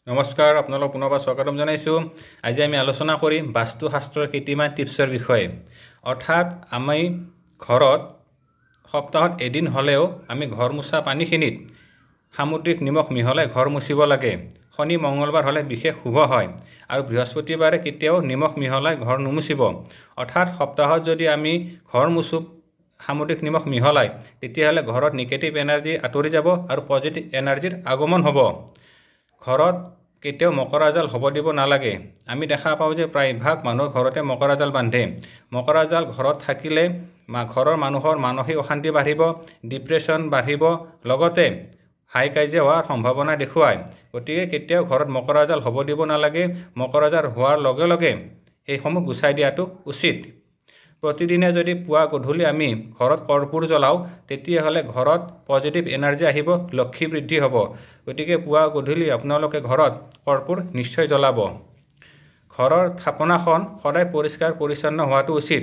নমস্কাৰ, আপোনালোক পুনৰবাৰ স্বাগতম জনাইছোঁ। আজি আমি আলোচনা কৰিম বাস্তুশাস্ত্ৰৰ কেইটামান টিপছৰ বিষয়ে। অৰ্থাৎ আমি ঘৰত সপ্তাহত এদিন হ'লেও আমি ঘৰ মোচা পানীখিনিত সামুদ্ৰিক নিমখ মিহলাই ঘৰ মুচিব লাগে। শনি মঙ্গলবাৰ হ'লে বিশেষ শুভ হয় আৰু বৃহস্পতিবাৰে কেতিয়াও নিমখ মিহলাই ঘৰ নুমুচিব। অৰ্থাৎ সপ্তাহত যদি আমি ঘৰ মুচো সামুদ্ৰিক নিমখ মিহলাই, তেতিয়াহ'লে ঘৰত নিগেটিভ এনাৰ্জি আঁতৰি যাব আৰু পজিটিভ এনাৰ্জিৰ আগমন হ'ব। ঘৰত কেতিয়াও মকৰা জাল হ'ব দিব নালাগে। আমি দেখা পাওঁ যে প্ৰায়ভাগ মানুহৰ ঘৰতে মকৰা জাল বান্ধে। মকৰা জাল ঘৰত থাকিলে ঘৰৰ মানুহৰ মানসিক অশান্তি বাঢ়িব, ডিপ্ৰেশ্যন বাঢ়িব, লগতে হাই কাজিয়া হোৱাৰ সম্ভাৱনা দেখুৱায়। গতিকে কেতিয়াও ঘৰত মকৰা জাল হ'ব দিব নালাগে। মকৰা জাল হোৱাৰ লগে লগে সেইসমূহ গুচাই দিয়াটো উচিত। প্ৰতিদিনে যদি পুৱা গধূলি আমি ঘৰত কৰ্পূৰ জ্বলাওঁ, তেতিয়াহ'লে ঘৰত পজিটিভ এনাৰ্জি আহিব, লক্ষী বৃদ্ধি হ'ব। গতিকে পুৱা গধূলি আপোনালোকে ঘৰত কৰ্পূৰ নিশ্চয় জ্বলাব। ঘৰৰ থাপনাখন সদায় পৰিষ্কাৰ পৰিচ্ছন্ন হোৱাটো উচিত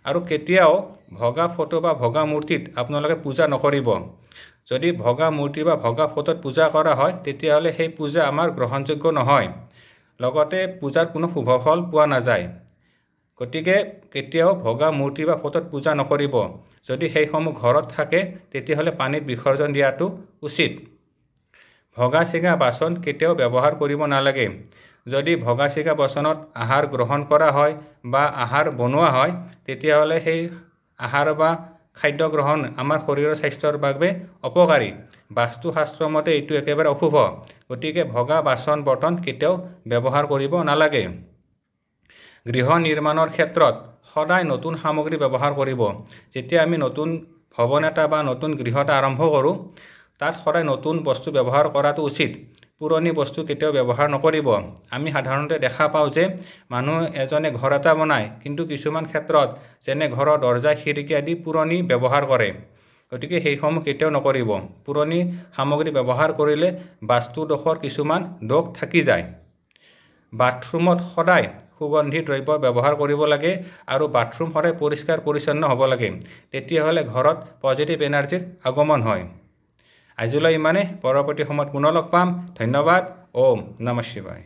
আৰু কেতিয়াও ভগা ফটো বা ভগা মূৰ্তিত আপোনালোকে পূজা নকৰিব। যদি ভগা মূৰ্তি বা ভগা ফটোত পূজা কৰা হয়, তেতিয়াহ'লে সেই পূজা আমাৰ গ্ৰহণযোগ্য নহয়, লগতে পূজাৰ কোনো শুভফল পোৱা নাযায়। গতিকে কেতিয়াও ভগা মূৰ্তি বা ফটোত পূজা নকৰিব। যদি সেইসমূহ ঘৰত থাকে, তেতিয়াহ'লে পানীত বিসৰ্জন দিয়াটো উচিত। ভগা চিঙা বাচন কেতিয়াও ব্যৱহাৰ কৰিব নালাগে। যদি ভগা চিঙা বাচনত আহাৰ গ্ৰহণ কৰা হয় বা আহাৰ বনোৱা হয়, তেতিয়াহ'লে সেই আহাৰ বা খাদ্য গ্ৰহণ আমাৰ শৰীৰৰ স্বাস্থ্যৰ বাবে অপকাৰী। বাস্তুশাস্ত্ৰ মতে এইটো একেবাৰে অশুভ। গতিকে ভগা বাচন বৰ্তন কেতিয়াও ব্যৱহাৰ কৰিব নালাগে। গৃহ নিৰ্মাণৰ ক্ষেত্ৰত সদায় নতুন সামগ্ৰী ব্যৱহাৰ কৰিব। যেতিয়া আমি নতুন ভৱন এটা বা নতুন গৃহ এটা আৰম্ভ কৰোঁ, তাত সদায় নতুন বস্তু ব্যৱহাৰ কৰাটো উচিত। পুৰণি বস্তু কেতিয়াও ব্যৱহাৰ নকৰিব। আমি সাধাৰণতে দেখা পাওঁ যে মানুহ এজনে ঘৰ এটা বনায়, কিন্তু কিছুমান ক্ষেত্ৰত যেনে ঘৰৰ দৰ্জা খিৰিকী আদি পুৰণি ব্যৱহাৰ কৰে। গতিকে সেইসমূহ কেতিয়াও নকৰিব। পুৰণি সামগ্ৰী ব্যৱহাৰ কৰিলে বাস্তুদোষৰ কিছুমান দোষ থাকি যায়। বাথৰুমত সদায় সুগন্ধি দ্ৰব্য ব্যৱহাৰ কৰিব লাগে আৰু বাথৰুম সদায় পৰিষ্কাৰ পৰিচ্ছন্ন হ'ব লাগে। তেতিয়াহ'লে ঘৰত পজিটিভ এনাৰ্জিৰ আগমন হয়। আজিলৈ ইমানে। পৰৱৰ্তী সময়ত পুনৰ লগ পাম। ধন্যবাদ। ওম নমঃ শিৱায়।